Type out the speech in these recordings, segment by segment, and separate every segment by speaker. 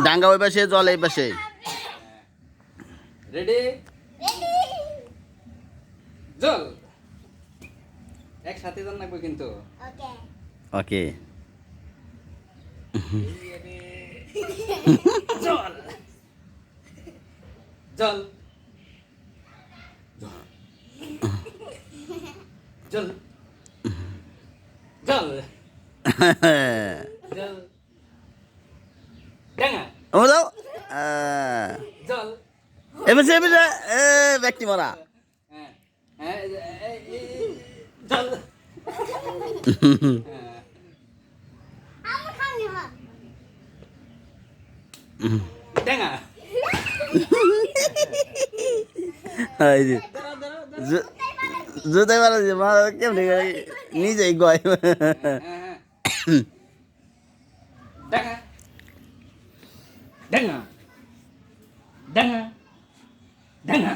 Speaker 1: ডাঙ্গা ওই পাশে, জল এই পাশে।
Speaker 2: রেডি জল একসাথে জল লাগবে কিন্তু।
Speaker 1: ওকে।
Speaker 2: জল জল জল জল জল ডাঙা
Speaker 1: ও যাও।
Speaker 2: জল
Speaker 1: এবারে এবারে ব্যক্তি মারা।
Speaker 2: হ্যাঁ হ্যাঁ জল ডাঙা
Speaker 1: এই যে জুতাই মারা যে মারা কেমনি নিজেই গয়।
Speaker 2: ডাঙা ডাঙা ডাঙা ডাঙা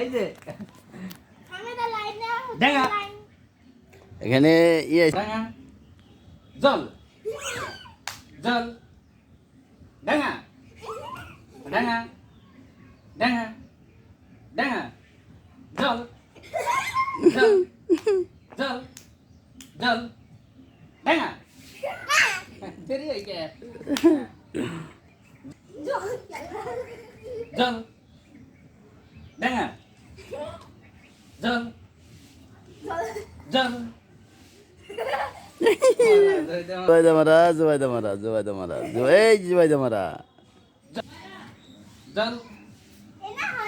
Speaker 2: এই যে ডাঙা
Speaker 1: এখানে ইয়ে
Speaker 2: ডাঙা জল জল ডাঙা ডাঙা ডাঙা ডাঙা জল জল জল জল ডাঙা দেরি হয়ে গে জল ডাঙা জল জল
Speaker 1: জুবাইদা মারা, জুবাইদা মারা, জুবাইদা মারা, এই জুবাইদা মারা।
Speaker 2: জল